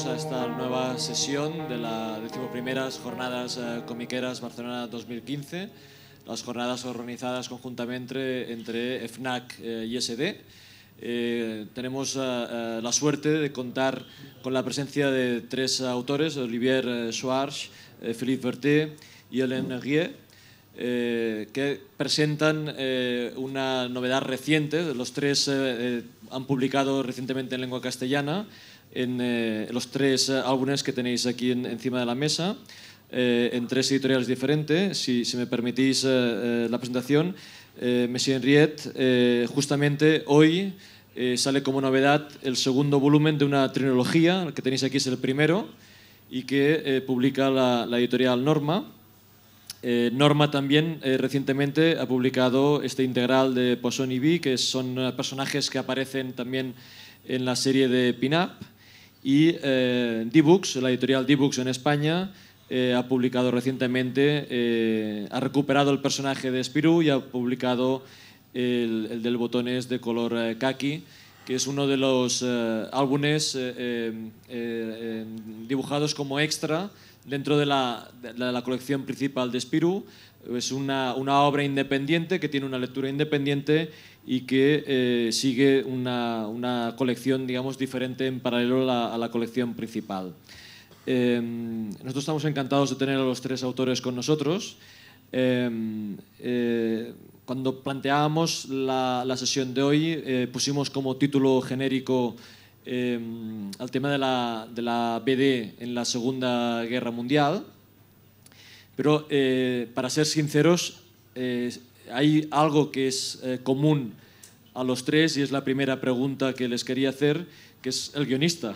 bienvenidos a esta nueva sesión de las 11ª Jornadas Comiqueras Barcelona 2015, las jornadas organizadas conjuntamente entre FNAC y SD. Tenemos la suerte de contar con la presencia de tres autores, Olivier Schwartz, Philippe Berthet y Hélène Guier, que presentan una novedad reciente. Los tres han publicado recientemente en lengua castellana en los tres álbumes que tenéis aquí encima de la mesa, en tres editoriales diferentes. Si me permitís la presentación, Messier Henriette justamente hoy sale como novedad el segundo volumen de una trilogía. El que tenéis aquí es el primero y que publica la editorial Norma. Norma también recientemente ha publicado este integral de Poisson y Vi, que son personajes que aparecen también en la serie de Pin-Up. Y D-Books, la editorial D-Books en España, ha publicado recientemente, ha recuperado el personaje de Spirou y ha publicado el del botones de color caqui, que es uno de los álbumes dibujados como extra dentro de la colección principal de Spirou. Es una obra independiente que tiene una lectura independiente y que sigue una colección, digamos, diferente en paralelo a la colección principal. Nosotros estamos encantados de tener a los tres autores con nosotros. Cuando planteábamos la sesión de hoy, pusimos como título genérico al tema de la BD en la Segunda Guerra Mundial, pero para ser sinceros, hay algo que es común a los tres y es la primera pregunta que les quería hacer, que es el guionista.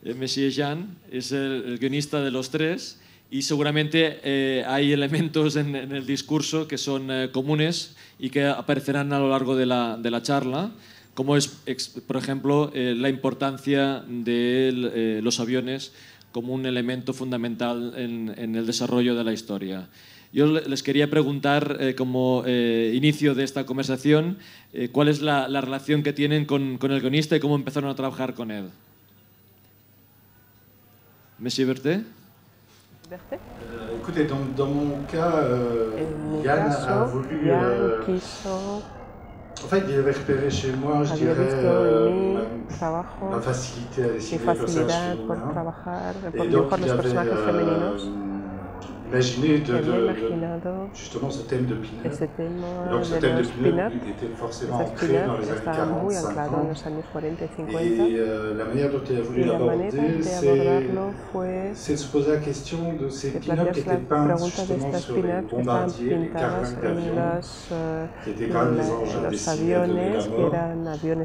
Messier Jean es el guionista de los tres y seguramente hay elementos en el discurso que son comunes y que aparecerán a lo largo de la charla, como es, por ejemplo, la importancia de los aviones como un elemento fundamental en el desarrollo de la historia. Yo les quería preguntar, como inicio de esta conversación, cuál es la relación que tienen con el guionista y cómo empezaron a trabajar con él. Monsieur Berthet. Écoutez, dans mon cas, Yann a voulu... En fait, il avait repéré chez moi, je dirais, ma facilité à dessiner les personnages féminins. Et donc, il avait imaginé justement ce thème de Pin-Up. Donc, ce thème de Pin-Up était forcément ancré dans les années 40-50. Et la manière dont il a voulu l'aborder, c'est de se poser la question de ces Pin-Up qui étaient peints justement sur les bombardiers, les carlingues d'avions, qui étaient quand même des engins destinés à donner la mort.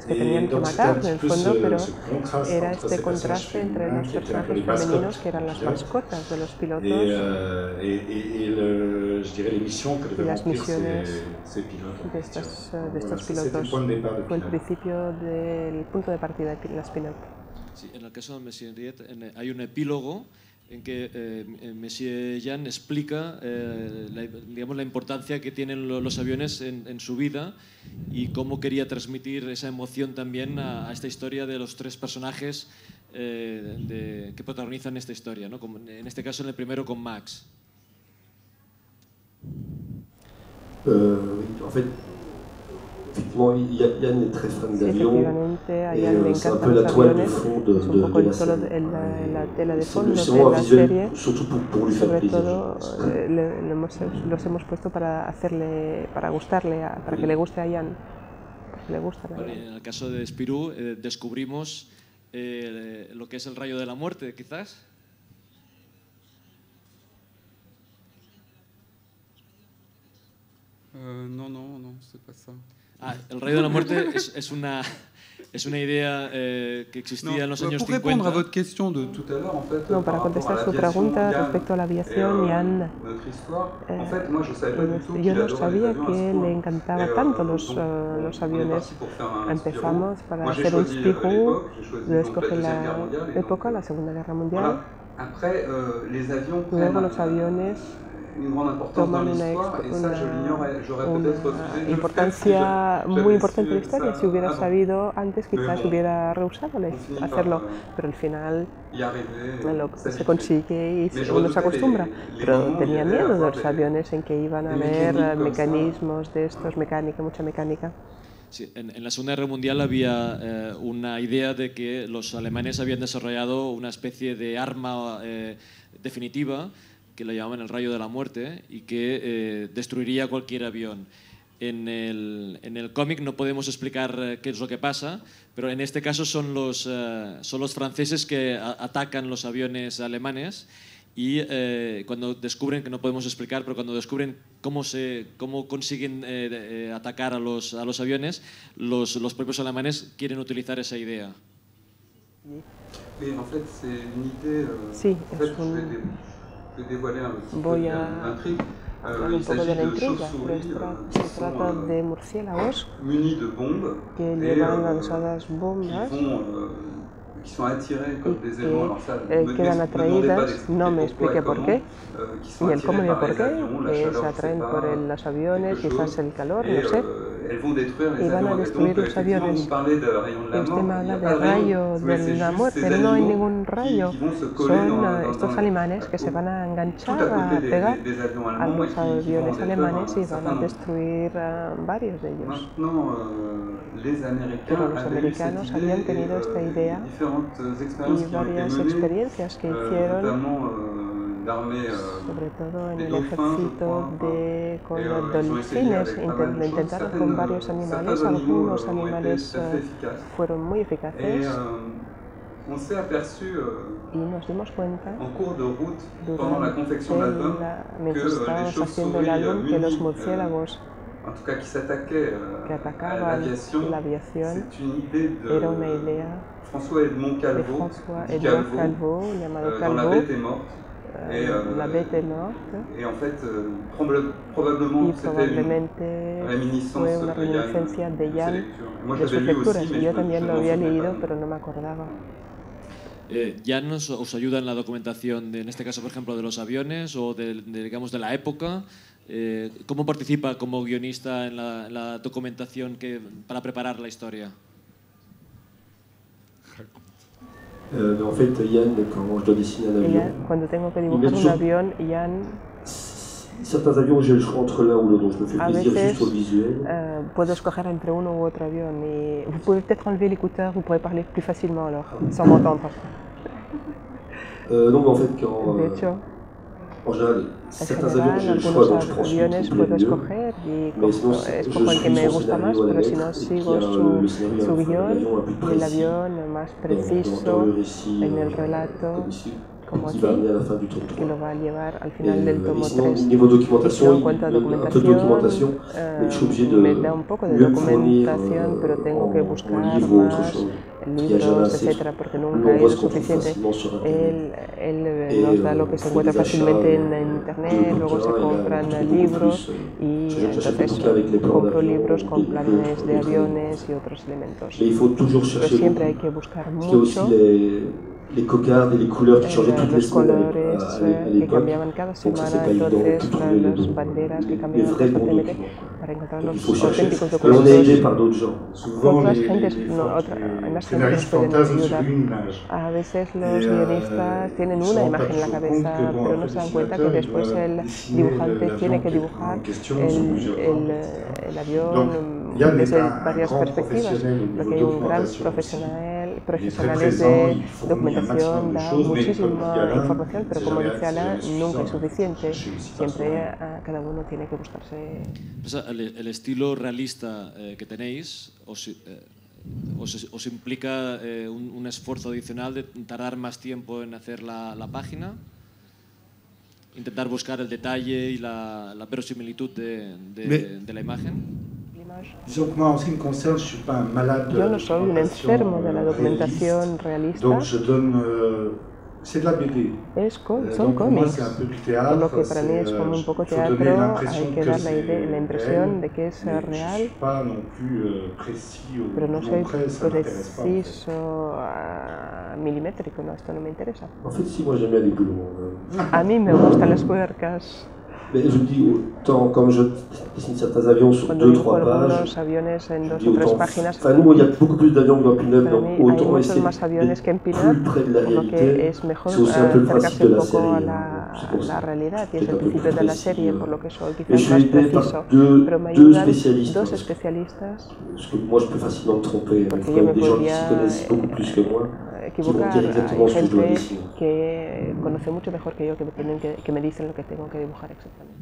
Et donc, c'était un petit peu ce contraste entre ces personnages féminins qui étaient un peu les mascottes je dirais les missions que devaient remplir ces pilotes. C'était le point de départ de Pin-Up. Sí, en el caso de Messier Henriette hay un epílogo en que Messier Jean explica digamos, la importancia que tienen los aviones en su vida y cómo quería transmitir esa emoción también a esta historia de los tres personajes que protagonizan esta historia, ¿no? Como en este caso en el primero con Max. En fait, effectivement, Yann est très fan d'avions et c'est un peu la toile de fond de la série. C'est justement un visuel, surtout pour lui faire plaisir. Los hemos puesto para gustarle, para que le guste a Yann. En el caso de Spirou descubrimos lo que es el rayo de la muerte, quizás. Non, c'est pas ça. El rayo de la muerte es una idea que existía en los años 50. Pour répondre à votre question de tout à l'heure, en fait, no, para contestar su pregunta respecto a la aviación, Yann, yo no sabía que le encantaba tanto los aviones. Empezamos para hacer un Spirou, yo escogí la época, la Segunda Guerra Mundial. Luego los aviones toman una importancia muy importante en la historia. Si hubiera sabido antes, quizás hubiera rehusado hacerlo, pero al final se consigue y uno se acostumbra. Pero tenía miedo de los aviones en que iban a haber mecanismos de estos, mucha mecánica. Sí, en la Segunda Guerra Mundial había una idea de que los alemanes habían desarrollado una especie de arma definitiva que la llamaban el rayo de la muerte y que destruiría cualquier avión. En el cómic no podemos explicar qué es lo que pasa, pero en este caso son los franceses que atacan los aviones alemanes y cuando descubren, que no podemos explicar, pero cuando descubren cómo consiguen atacar a los aviones, los propios alemanes quieren utilizar esa idea. Sí, voy a hablar un poco de la intriga, pero se trata de murciélagos que llevan lanzadas bombas y que quedan atraídas, no me expliqué por qué, ni el cómo ni el por qué, se atraen por los aviones, quizás el calor, no sé, y van a destruir los aviones. Y usted me habla del rayo de la muerte, pero no hay ningún rayo, son estos alemanes que se van a enganchar, a pegar a los aviones alemanes y van a destruir varios de ellos. Pero los americanos habían tenido esta idea y varias experiencias que hicieron, sobre todo en el ejército con los delfines, intentaron con varios animales, algunos animales fueron muy eficaces y nos dimos cuenta mientras estábamos haciendo el álbum que los murciélagos que atacaban la aviación era una idea de François Edmond Calvo, llamado Calvo. La bête est morte y probablemente fue una reminiscencia de Jan de sus lecturas. Yo también lo había leído, pero no me acordaba. Jan os ayuda en la documentación, en este caso, por ejemplo, de los aviones o digamos, de la época. ¿Cómo participa como guionista en la documentación para preparar la historia? En fait, Yann, quand je dois dessiner un avion, cuando tengo que dibujar un avión, Yann, certains avions, j'ai le choix entre l'un ou l'autre, donc je me fais plaisir juste sur le visuel. Puedo escoger entre uno u otro avión. Et vous pouvez peut-être enlever l'écouteur, vous pourrez parler plus facilement alors, sans m'entendre. Non, mais en fait, quand... De hecho, en général, certains avions, j'ai le choix, donc je prends celui qui me plaît mieux. Mais sinon, escojo el que me gusta más, pero si no sigo su guión y el avión más preciso en el relato, como aquí, que lo va a llevar al final del tomo 3. En cuanto a documentación, me da un poco de documentación, pero tengo que buscar más libros, etcétera, porque nunca es suficiente. Él nos da lo que se encuentra fácilmente en internet, luego se compran libros y entonces compro libros con planes de aviones y otros elementos. Pero siempre hay que buscar mucho les cocardes et les couleurs qui changeaient toutes les semaines à l'époque. Donc ça, c'est pas évident du tout les vrais bons documents. Il faut chercher. Et on est aidé par d'autres gens. Souvent, les scénaristes fantasment sur une image. A veces los guionistas tienen una imagen en la cabeza, pero no se dan cuenta que después el dibujante tiene que dibujar el avión desde varias perspectivas, porque hay un gran profesionales de documentación, da muchísima información, pero como dice Alain, nunca es suficiente, siempre cada uno tiene que buscarse. El estilo realista que tenéis os implica un esfuerzo adicional de tardar más tiempo en hacer la página, intentar buscar el detalle y la verosimilitud de la imagen. Disons que moi, en ce qui me concerne, je ne suis pas un malade de Yo no soy un enfermo de la documentación realista. Donc je donne... c'est de la BD. Son cómics. Por lo que para mí es como un poco teatro, hay que dar la impresión de que es real, pero no soy preciso, milimétrico, no, esto no me interesa. En fait, si, moi j'aime bien les boulons. A mí me gustan las puercas. Mais je dis autant, comme je dessine certains avions sur 2-3 pages, je dis autant, enfin nous il y a beaucoup plus d'avions que dans Pineuve, donc autant essayer d'être plus près de la réalité, c'est aussi un peu le principe de la série. C'est un peu plus précis. Et je suis aidé par deux spécialistes, parce que moi je peux facilement me tromper, il faut des gens qui s'y connaissent beaucoup plus que moi, qui vont dire exactement ce que je dois dessiner. Que conoce mucho mejor que yo, que me dicen lo que tengo que dibujar exactamente.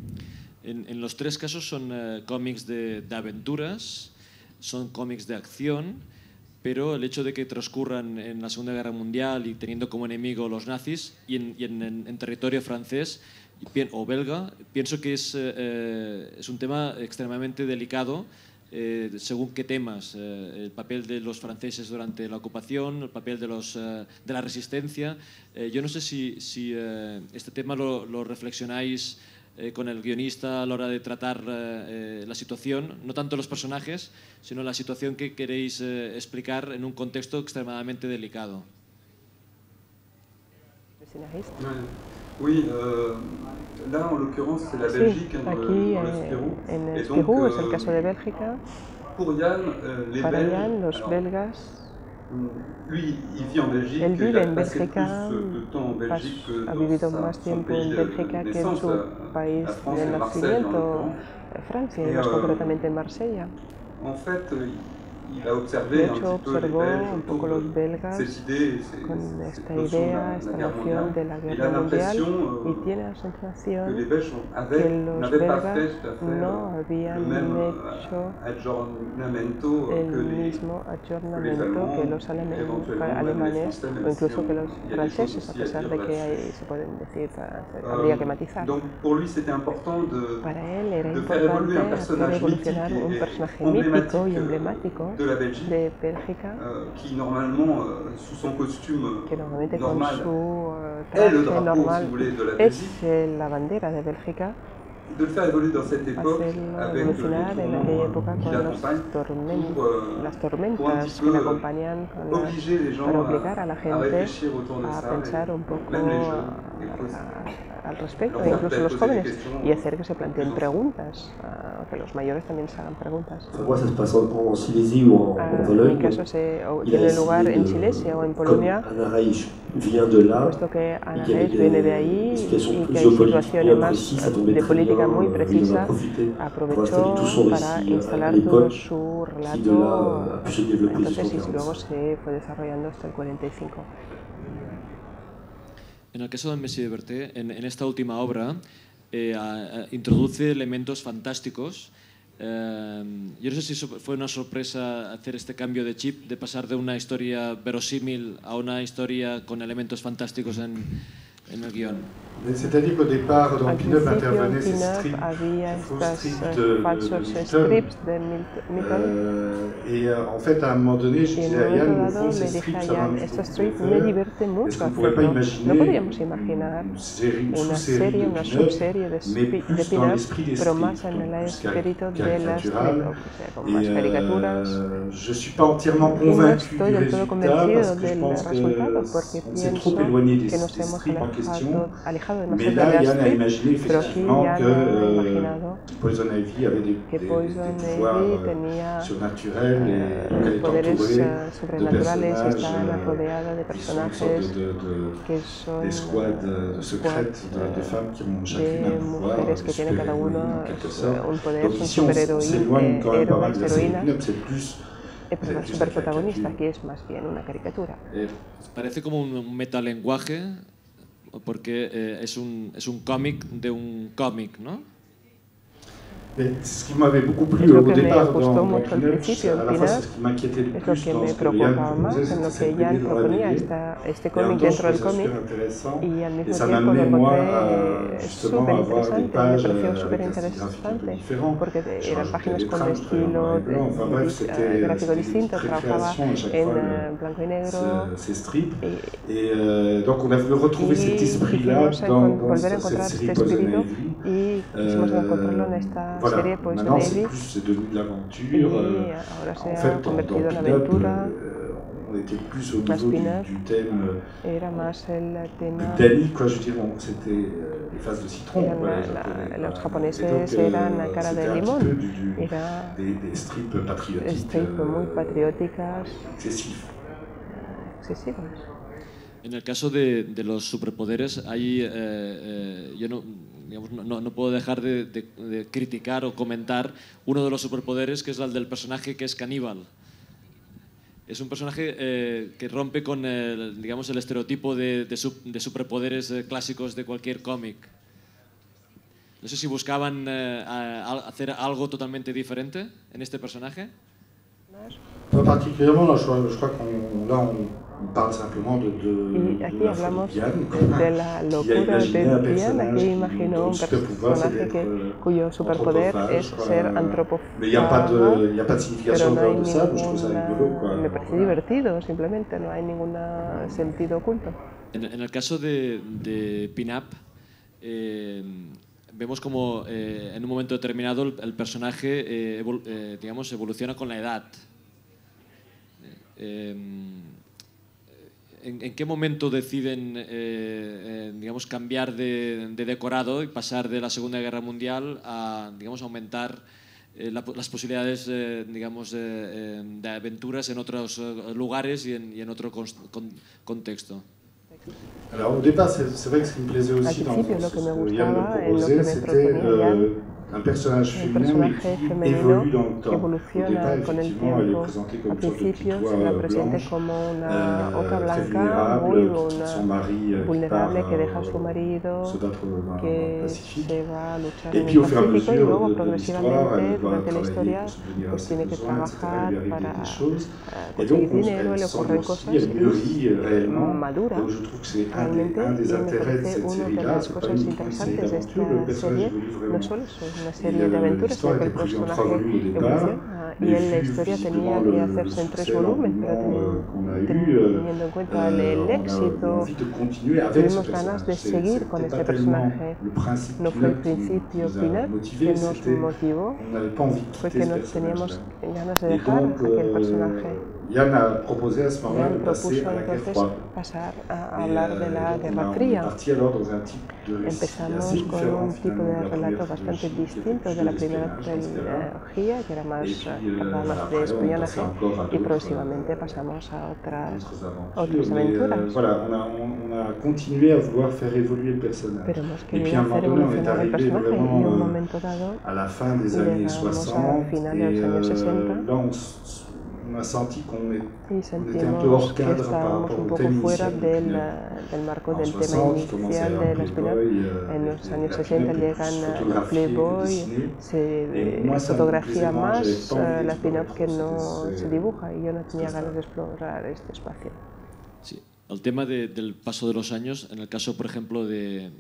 En los tres casos son cómics de aventuras, son cómics de acción, pero el hecho de que transcurran en la Segunda Guerra Mundial y teniendo como enemigo los nazis y en territorio francés o belga, pienso que es un tema extremadamente delicado. Según qué temas, el papel de los franceses durante la ocupación, el papel de la resistencia. Yo no sé si este tema lo reflexionáis con el guionista a la hora de tratar la situación, no tanto los personajes, sino la situación que queréis explicar en un contexto extremadamente delicado. Oui, là en l'occurrence c'est la Belgique, aquí en el Spirou es el caso de Bélgica. Para Jan, los belgas, él vive en Bélgica, ha vivido más tiempo en Bélgica que en su país de nacimiento, Francia, y más concretamente en Marsella. De hecho, observó un poco los belgas con esta idea, esta noción de la guerra mundial, y tiene la sensación que los belgas no habían hecho el mismo ayornamiento que los alemanes o incluso que los franceses, a pesar de que se pueden decir, habría que matizar. Para él era importante hacer evolucionar un personaje mítico y emblemático de Bélgica, que normalmente con su traje normal es la bandera de Bélgica, hacerlo evolucionar en aquella época con las tormentas que le acompañan, para obligar a la gente a pensar un poco al respecto, incluso los jóvenes, y hacer que se planteen preguntas, que los mayores también se hagan preguntas. En mi caso tiene lugar en Silesia o en Polonia, puesto que Anna Reich viene de ahí y que hay situaciones más de política muy precisa, aprovechó para instalar todo su relato, entonces, y luego se fue desarrollando hasta el 45. En el caso de Messi de Berté, en esta última obra, introduce elementos fantásticos. Yo no sé si fue una sorpresa hacer este cambio de chip, de pasar de una historia verosímil a una historia con elementos fantásticos en el guión. C'est-à-dire qu'au départ, dans Pineuve intervenaient ces strips, faux strips de Milton. Et en fait, à un moment donné, je disais à Yann, au fond, ces strips, ça va me faire. Est-ce qu'on ne pourrait pas imaginer une sous-série de Pineuve, mais plus dans l'esprit des strips, caricatural. Et je ne suis pas entièrement convaincu du résultat, parce que je pense que c'est trop éloigné des strips en question. Mais là, Yann a imaginé effectivement que Poison Ivy avait des pouvoirs surnaturels et qu'elle est entourée de personnages, une sorte d'escouade secrète de femmes qui ont chacune un pouvoir super-héroïque en quelque sorte. Donc ici, on s'éloigne quand même pas mal de la série Pineuve, c'est plus... Pero la superprotagonista aquí es más bien una caricatura. Parece como un metalenguaje, porque es un cómic de un cómic, ¿no? Ce qui m'avait beaucoup plu au départ dans Pineuve, à la fois c'est ce qui m'inquiétait le plus dans ce que Yann proposait, c'était cette BD dans la BD. Et en même temps, je trouvais ça super intéressant. Et ça m'amenait, moi, justement à avoir des pages avec des styles graphiques un peu différents. Je rajoutais des trames, je prenais en noir et blanc. Enfin bref, c'était une création à chaque fois, ces strips. Et donc on a voulu retrouver cet esprit-là dans cette série Poison Ivy. Voilà, maintenant c'est devenu de l'aventure. En fait, dans Pineuve, on était plus au niveau du thème era más el tema bucanique, quoi, je dirais, c'était les phases de citron. Los japoneses eran la cara de limón, era des strips patriotiques, strips muy patrióticas, excesivas. En el caso de los superpoderes, hay, yo no puedo dejar de criticar o comentar uno de los superpoderes, que es el del personaje que es caníbal. Es un personaje que rompe con digamos, el estereotipo de superpoderes clásicos de cualquier cómic. No sé si buscaban hacer algo totalmente diferente en este personaje. Pas particulièrement, je crois qu'on parle simplement y aquí hablamos de la locura de Diana, que imaginó un personaje cuyo superpoder es ser antropófago, pero no hay ninguna... Me parece divertido, simplemente, no hay ningún sentido oculto. En el caso de Pin-Up, vemos como en un momento determinado el personaje digamos, evoluciona con la edad. ¿En qué momento deciden digamos, cambiar de decorado y pasar de la Segunda Guerra Mundial a, digamos, aumentar las posibilidades digamos, de aventuras en otros lugares y en otro contexto? Alors au départ, c'est vrai que ce qui me plaisait aussi dans ce que Yann me proposait, c'était un personnage féminin qui évolue dans le temps. Au départ, effectivement, elle est présentée comme une sorte de petite oie blanche, très vulnérable, son mari qui part se battre dans le Pacifique. Et puis au fur et à mesure de l'histoire, elle doit travailler pour subvenir à ses besoins, etc. Il lui arrive des choses. Et donc, elle semble aussi, elle mûrit réellement. Donc je trouve que c'est un des intérêts de cette série-là, c'est pas uniquement une série d'aventure, le personnage évolue vraiment. Una serie de aventuras, sino que el personaje evoluciona y la historia tenía que hacerse en 3 volúmenes, pero teniendo en cuenta el éxito, tuvimos ganas de seguir con este personaje. No fue el principio final que nos motivó, fue que no teníamos ganas de dejar aquel personaje. Yann a proposé à ce moment-là de passer à la guerre froide. Pasar a hablar de la Guerra Fría. Empezamos con un tipo de relato bastante distinto de la primera trilogía, que era más de espionaje, y próximamente pasamos a otras aventuras. Voilà, on a continué à vouloir faire évoluer le personnage. Pero hemos querido hacer evolucionar el personaje y en un momento dado, à la fin des années 60, finales de los años 60, là on a senti qu'on était un peu hors cadre par rapport au thème initial del marco del tema inicial de la spin-off. En los años 60 llegan a Playboy, se fotografía más la spin-off que no se dibuja, y yo no tenía ganas de explorar este espacio. Sí. El tema del paso de los años, en el caso, por ejemplo, de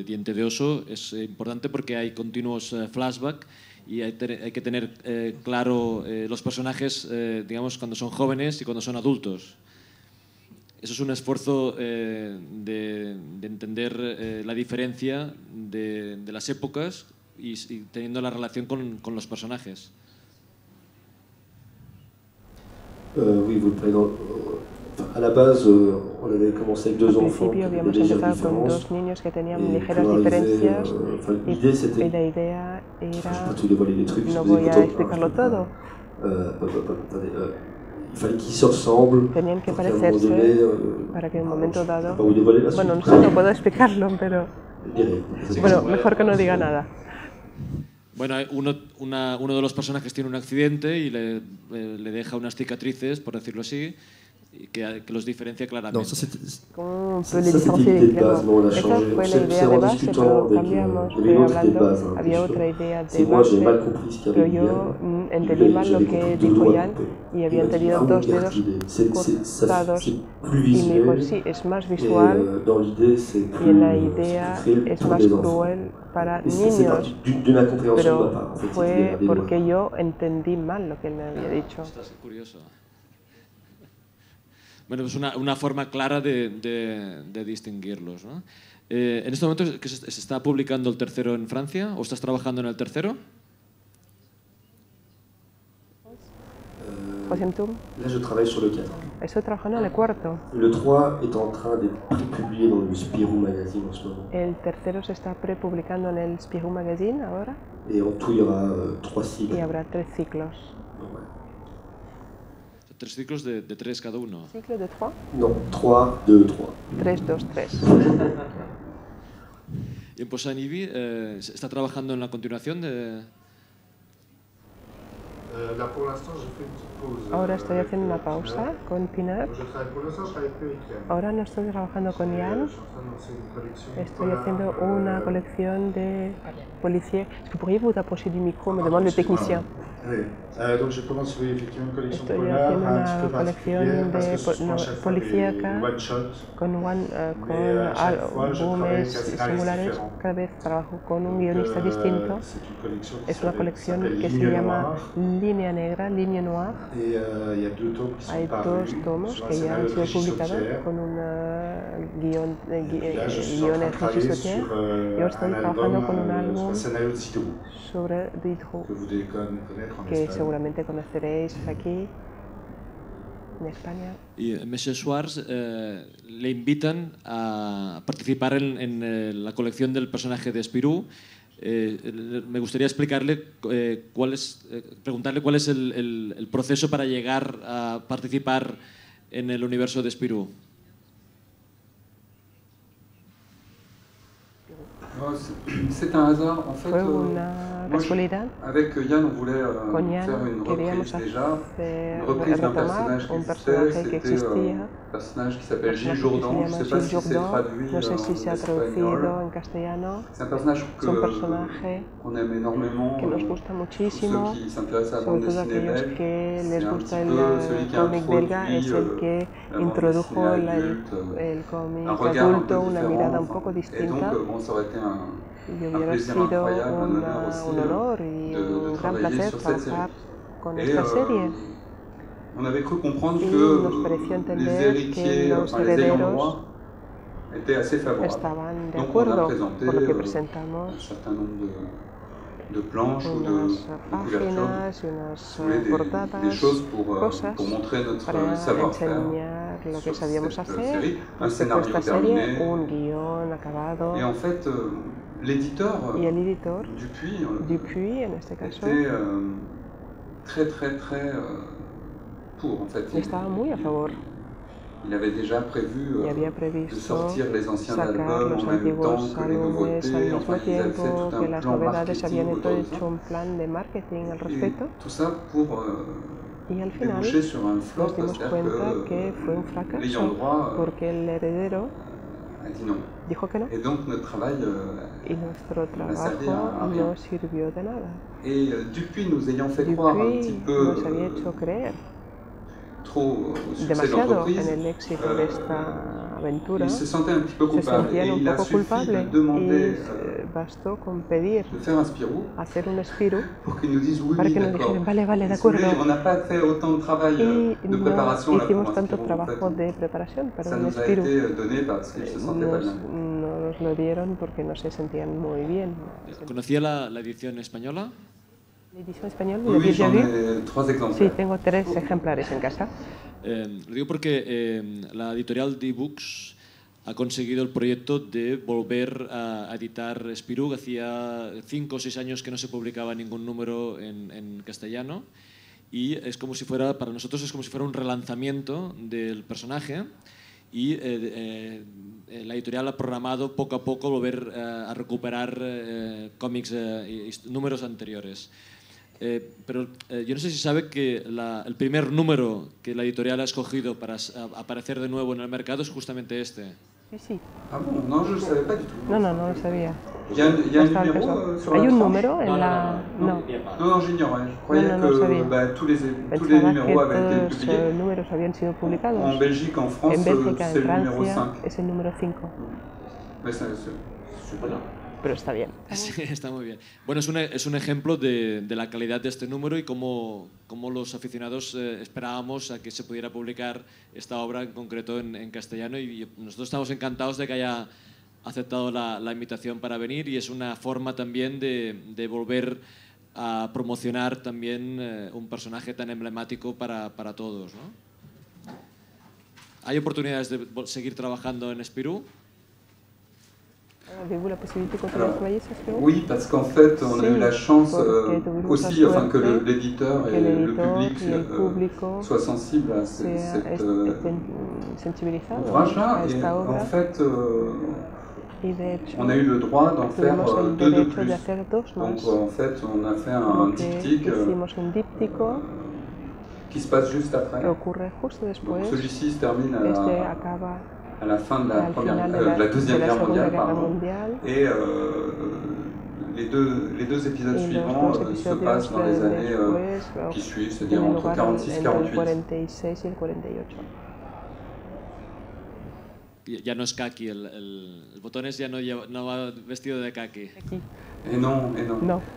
Diente de Oso, es importante porque hay continuos flashbacks y hay que tener claro los personajes, digamos, cuando son jóvenes y cuando son adultos. Eso es un esfuerzo de entender la diferencia de las épocas y teniendo la relación con los personajes. Oui, vous le prenez dans... À la base, on avait commencé avec 2 enfants qui avaient des légères différences. L'idée, c'était... Je ne vais pas tout dévoiler les trucs, no voy a explicarlo todo. Il fallait qu'ils se ressemblent. Tenían que parecerse para que en un momento dado... Bueno, no sé, no puedo explicarlo, pero... Bueno, mejor que no diga nada. Bueno, uno de los personajes tiene un accidente y le deja unas cicatrices, por decirlo así, que los diferencia claramente. No, ça c'était l'idée de base, mais on l'a changé. C'est en discutant avec l'autre idée de base. C'est moi, j'ai mal compris ce qu'il avait dit. J'avais compris 2 doigts coupés. Y había tenido 2 dedos cortados y me dijo, sí, es más visual y en la idea es más cruel para niños, pero fue porque yo entendí mal lo que él me había dicho. Estás curioso. Bueno, es una forma clara de distinguirlos, ¿no? En este momento que se está publicando el tercero en Francia, ¿o estás trabajando en el tercero? troisième tour. Là, je travaille sur le 4. Estoy trabajando en el cuarto. Le 3 est en train d'être prépublié dans le Spirou Magazine en ce moment. El tercero se está prepublicando en el Spirou Magazine ahora. Et en tout, il y aura 3 cycles. Y habrá 3 ciclos. Ouais. 3 ciclos de 3 cada uno. ¿Ciclo de 3? Non, 3, 2, 3. 3, 2, 3. Y en Posanivi está trabajando en la continuación de... Ahora estoy haciendo una pausa con Pinar. Ahora no estoy trabajando con Yann. Estoy haciendo una colección de policía. Est-ce que pourriez-vous vous approcher du micro? Me demande le technicien. Estoy haciendo una colección de policíaca con álbumes singulares. Cada vez trabajo con un guionista distinto. Es una colección que se llama Línea Negra, Línea Noir. Hay 2 tomos que ya han sido publicados con un guion de Régis Sautier. Yo estoy trabajando con un álbum sobre Diderot, que seguramente conoceréis aquí en España. Y Monsieur Schwartz le invitan a participar en la colección del personaje de Spirou. Me gustaría explicarle preguntarle cuál es el proceso para llegar a participar en el universo de Spirou. C'est un hasard, en fait. Fue una casualidad. Avec Yann, on voulait faire une reprise déjà, une reprise d'un personnage qui existait, c'était un personnage qui s'appelle Gilles Jourdan, je ne sais pas si c'est traduit en espagnol. C'est un personnage qu'on aime énormément, tous ceux qui s'intéressent à la bande dessinée belge, c'est un petit peu celui qui a introduit la bande dessinée adulte, un regard un peu différent, et donc bon, ça aurait été un plaisir incroyable, un honneur aussi de travailler sur cette série. On avait cru comprendre que les héritiers, enfin les ayants droit, étaient assez favorables. Donc on a présenté un certain nombre de planches ou de couvertures, des choses pour montrer notre savoir-faire sur cette série, un scénario terminé. Et en fait, l'éditeur, Dupuis, était très pour, en fait. Il avait déjà prévu de sortir les anciens albums en même temps que les nouveautés, enfin ils avaient fait tout un plan marketing autour de ça. Et tout ça pour déboucher sur un flop, c'est-à-dire que l'ayant droit a dit non. Et donc notre travail n'a servi à rien. Et Dupuis nous ayant fait croire un petit peu trop au succès de l'entreprise, il se sentait un petit peu coupable et il a suffi de demander de faire un Spirou pour qu'il nous dise oui, d'accord. On n'a pas fait autant de travail de préparation là pour un Spirou, en fait. Ça nous a été donné parce qu'il se sentait pas bien. ¿Conocía la edición española? ¿La edición española? Oui, j'en ai 3 exemplaires. Sí, tengo 3 ejemplares en casa. Lo digo porque la editorial D-Books ha conseguido el proyecto de volver a editar Spirou, que hacía 5 o 6 años que no se publicaba ningún número en castellano, y es como si fuera, para nosotros es como si fuera un relanzamiento del personaje, y la editorial ha programado poco a poco volver a recuperar cómics y números anteriores. Pero yo no sé si sabe que el primer número que la editorial ha escogido para aparecer de nuevo en el mercado es justamente este. Sí. Ah bon, no, je ne savais pas du tout. No lo sabía. Il y a un numéro sur ¿Hay la un fin? número en la...? Non, j'ignorais. Je croyais que tous les numéros avaient été publiés. Los números habían sido publicados. En Belgique, en France, en Bélgica, c'est en le numéro Francia, 5. es el número 5. Mais c'est super. Pero está bien. Sí, está muy bien. Bueno, es un ejemplo de la calidad de este número y cómo los aficionados esperábamos a que se pudiera publicar esta obra en concreto en castellano, y nosotros estamos encantados de que haya aceptado la invitación para venir, y es una forma también de volver a promocionar también un personaje tan emblemático para todos, ¿no? ¿Hay oportunidades de seguir trabajando en Spirou? Alors, oui, parce qu'en fait, on a eu la chance aussi que l'éditeur et le public soient sensibles à cet ouvrage-là. Et en fait, on a eu le droit d'en faire 2 de plus. Donc en fait, on a fait un diptyque qui se passe juste après. Donc celui-ci se termine à la fin de la Deuxième Guerre mondiale. Et les deux épisodes suivants se passent dans les années qui suivent, c'est-à-dire entre 46 et 48. Ya no es kaki, el botones ya no va vestido de kaki. Et non.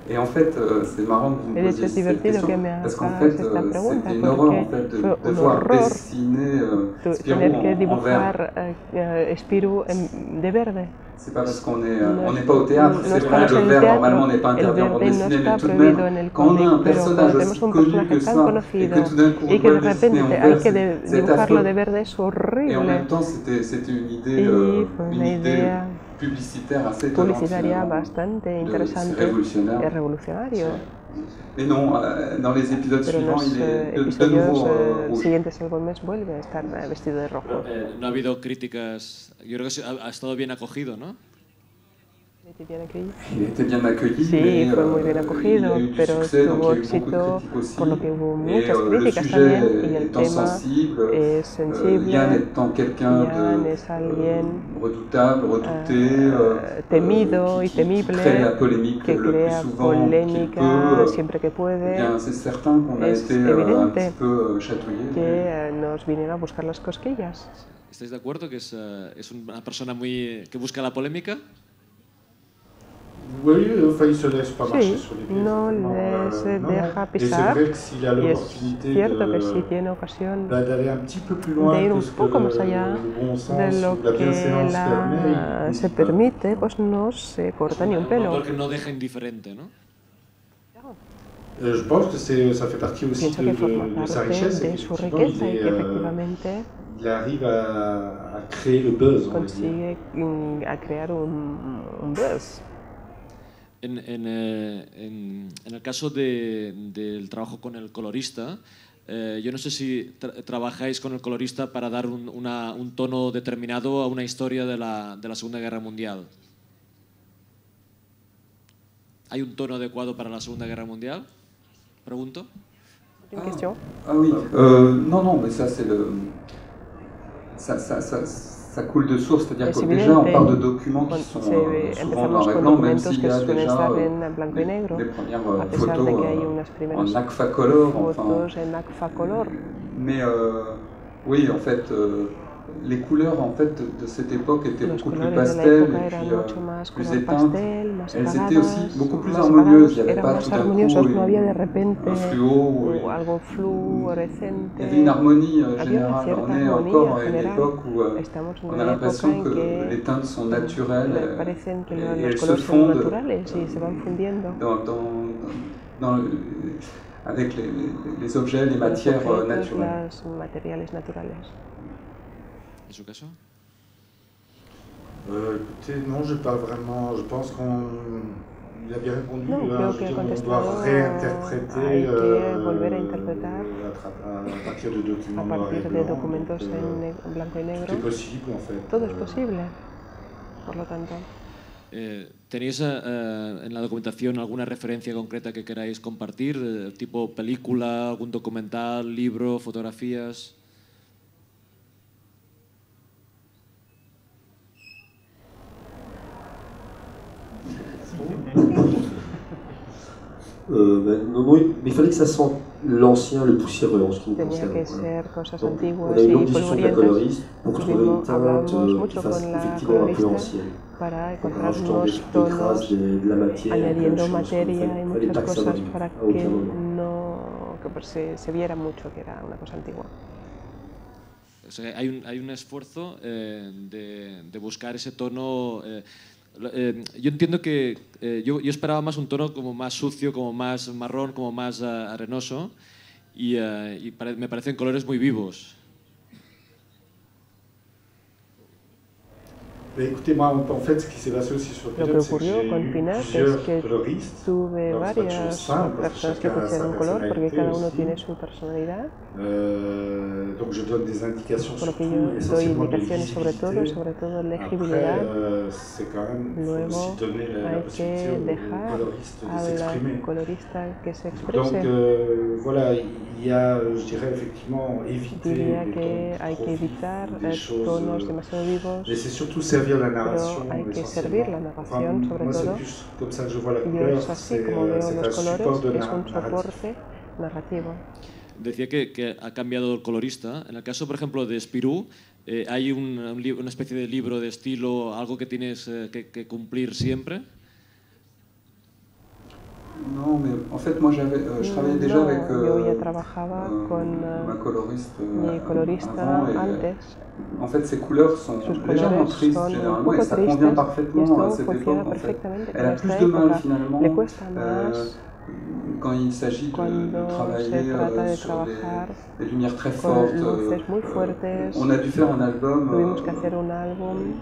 Et en fait, c'est marrant que vous me posiez cette question, parce qu'en fait, c'était une horreur en fait, de devoir dessiner Spirou en vert. C'est pas parce qu'on n'est pas au théâtre, c'est vrai, le vert normalement n'est pas interdit en bande dessinée, mais tout de même, quand on a un personnage aussi connu que ça, et que tout d'un coup on doit dessiner en vert, c'est affreux. Et en même temps, c'était une idée publicitaire assez étonnante, révolutionnaire. Mais non, dans les épisodes suivants, il est de nouveau rouge. No ha habido críticas, yo creo que ha estado bien acogido, ¿no? Il était bien accueilli, sí, fue muy bien acogido, pero tuvo éxito, por lo que hubo muchas críticas también, y el tema es sensible. Yann es alguien temido y temible, que crea polémica siempre que puede. Es evidente que nos vinieron a buscar las cosquillas. ¿Estáis de acuerdo que es una persona que busca la polémica? Oui, enfin, il se laisse pas marcher sur les pieds. No les deja pisar. Et c'est vrai que s'il a l'opportunité d'aller un petit peu plus loin que ce que le bon sens ou la bienséance permet, se permite, pues no se corta ni un pelo. Porque no deja indiferente, ¿no? Je pense que ça fait partie aussi de sa richesse, et il arrive à créer le buzz. Consigue a crear un buzz. En el caso del trabajo con el colorista, yo no sé si trabajáis con el colorista para dar un tono determinado a una historia de la Segunda Guerra Mundial. ¿Hay un tono adecuado para la Segunda Guerra Mundial? Pregunto. Oui. Non, mais ça c'est ça coule de source, c'est-à-dire que déjà on part de documents qui sont souvent noir et blanc, même s'il y a déjà les premières photos en Agfacolor, mais oui, en fait, les couleurs en fait de cette époque étaient beaucoup plus pastel et puis plus éteintes. Elles étaient aussi beaucoup plus harmonieuses. Il n'y avait pas tout d'un coup un fluo. Il y avait une harmonie générale. On est encore à une époque où on a l'impression que les teintes sont naturelles et elles se fondent avec les objets, les matières naturelles. ¿En su caso? Écoutez, non, je pas vraiment. Je pense qu'il a bien répondu. On doit réinterpréter à partir de documents noir et blanc. C'est possible, en fait. Todo es posible, por lo tanto. ¿Tenéis en la documentación alguna referencia concreta que queráis compartir? ¿Tipo película, algún documental, libro, fotografías? Non, mais il fallait que ça sente l'ancien, le poussiéreux en ce qui me concerne. Donc, on a une longue discussion avec la coloriste pour trouver une teinte qui fasse effectivement un peu ancienne. En rajoutant des traces de la matière, añadiendo materia y muchas cosas para que se viera mucho que era una cosa antigua. O sea, hay un esfuerzo de buscar ese tono Yo entiendo que yo esperaba más un tono como más sucio, como más marrón, como más arenoso, y me parecen colores muy vivos. Lo que ocurrió con Pinat es que tuve varias personas que pusieron color porque cada uno tiene su personalidad. Por lo que yo doy indicaciones sobre todo legibilidad. Luego hay que dejar al colorista que se exprese. Diría que hay que evitar tonos demasiado vivos. Pero hay que servir la narración, sobre todo, y es así como veo los colores, es un soporte narrativo. Decía que ha cambiado el colorista. En el caso, por ejemplo, de Spirou, ¿hay una especie de libro de estilo, algo que tienes que cumplir siempre? No, mais en fait, moi, je travaillais déjà avec yo ya trabajaba con mi colorista antes. En fait, ses couleurs sont légèrement tristes, généralement, et ça convient parfaitement à cette époque, en fait. Elle a plus de mal, finalement, quand il s'agit de travailler sur des lumières très fortes. On a dû faire un album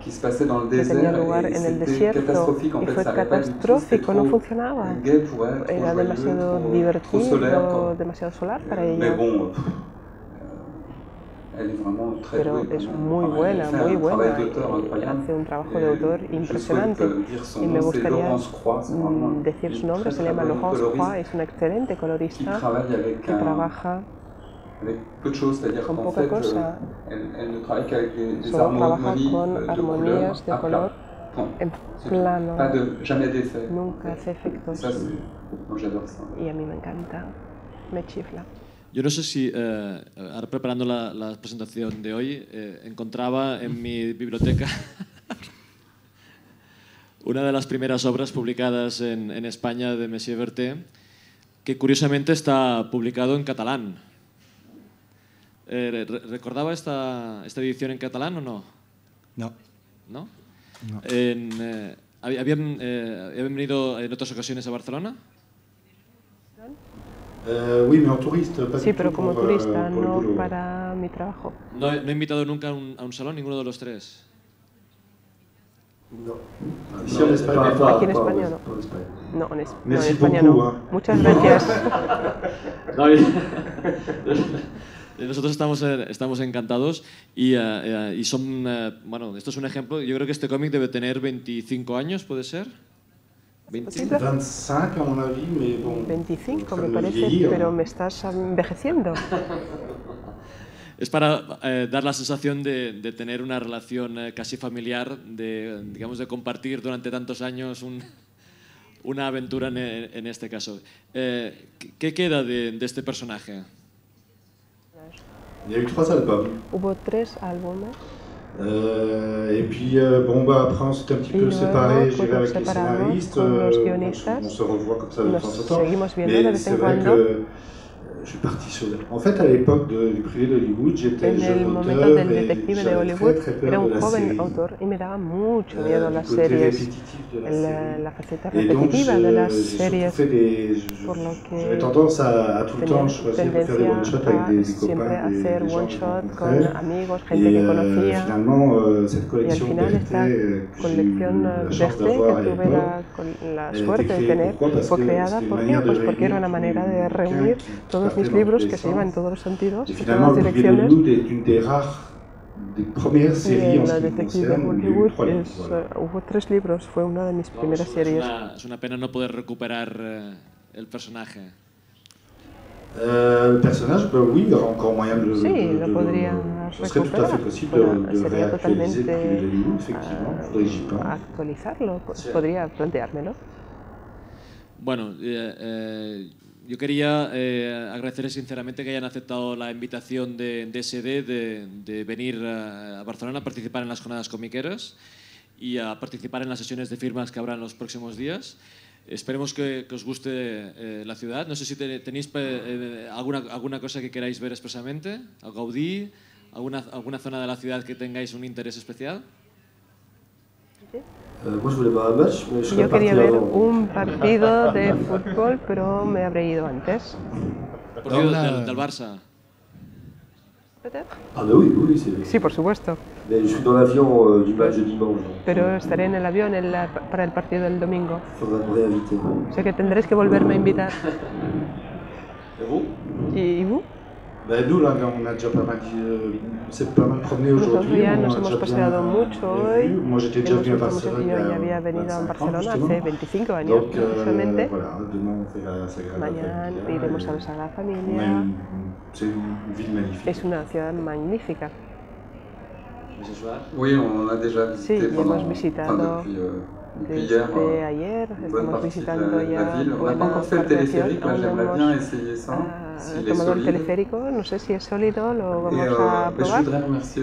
qui se passait dans le désert, et c'était catastrophique, en fait, ça n'allait pas du tout, c'était trop gai pour elle, trop joyeux, trop solaire, mais bon... Pero es muy buena, hace un trabajo de autor impresionante y me gustaría decir su nombre, se llama Laurence Croix, es una excelente colorista que trabaja con poca cosa, solo trabaja con armonías de color en plano, nunca hace efectos y a mí me encanta, me chifla. Yo no sé si, ahora preparando la presentación de hoy, encontraba en mi biblioteca una de las primeras obras publicadas en España de Monsieur Berthet, que curiosamente está publicado en catalán. ¿Recordaba esta edición en catalán o no? No. ¿No? No. ¿Habían venido en otras ocasiones a Barcelona? Sí, pero como turista, no para mi trabajo. ¿No he invitado nunca a un salón, ninguno de los tres? No. Aquí en España no. No, en España no. Muchas gracias. Nosotros estamos encantados y son, bueno, esto es un ejemplo. Yo creo que este cómic debe tener 25 años, ¿puede ser? 25 a mon avis, mais bon. 25 me parece, pero me estás envejeciendo. Es para dar la sensación de tener una relación casi familiar, digamos, de compartir durante tantos años una aventura en este caso. ¿Qué queda de este personaje? Hubo 3 álbumes. Et puis bon après on s'était un petit peu séparés, j'irai avec les scénaristes, on se revoit comme ça de temps en temps, mais c'est vrai que je suis parti sur... En fait, à l'époque du privé d'Hollywood, j'étais jeune auteur et j'avais très peur de la série. Y me daba mucho miedo las series, la faceta repetitiva de las series, por lo que j'avais tendance à tout le temps choisir de faire des one-shots avec des copains, des gens que je rencontrais. Et finalement, cette collection Berthet, que j'ai eu la chance d'avoir à l'époque, la suerte de tener, fue creada porque era una manera de reunir todos mis libros que se iban en todos los sentidos, en todas las direcciones. Y en la Detective de Hollywood hubo 3 libros, fue una de mis primeras series. Es una pena no poder recuperar el personaje. El personaje, pero oui, il y aura encore moyen de sí, lo podría recuperar. Sería totalmente actualizarlo, podría planteármelo. Bueno, yo quería agradecerles sinceramente que hayan aceptado la invitación de SD de venir a Barcelona a participar en las jornadas comiqueras y a participar en las sesiones de firmas que habrá en los próximos días. Esperemos que os guste la ciudad. No sé si tenéis alguna cosa que queráis ver expresamente, a Gaudí, alguna zona de la ciudad que tengáis un interés especial. Yo quería ver un partido de fútbol, pero me habré ido antes. ¿Partido del Barça? Sí, por supuesto. Pero estaré en el avión para el partido del domingo. O sea que tendréis que volverme a invitar. ¿Y vous? Nosotros ya nos hemos paseado mucho hoy. Yo ya había venido a Barcelona hace 25 años, precisamente. Mañana iremos a la Sagrada Familia. Es una ciudad magnífica. Sí, ya hemos visitado desde ayer, estamos visitando ya buena parte de ciudad. Aún no hemos tomado el teleférico, no sé si es sólido, lo vamos a probar,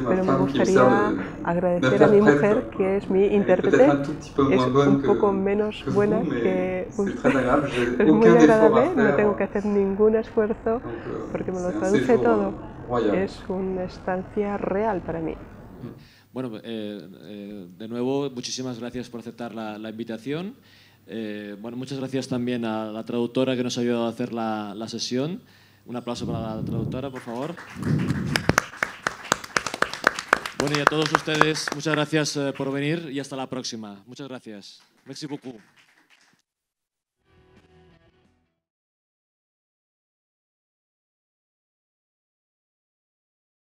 pero me gustaría agradecer a mi mujer, que es mi intérprete. Es un poco menos buena que usted, pero es muy agradable, no tengo que hacer ningún esfuerzo porque me lo traduce todo. Es una estancia real para mí. Bueno, de nuevo, muchísimas gracias por aceptar la invitación. Bueno, muchas gracias también a la traductora que nos ha ayudado a hacer la sesión. Un aplauso para la traductora, por favor. Bueno, y a todos ustedes, muchas gracias por venir y hasta la próxima. Muchas gracias. Merci beaucoup.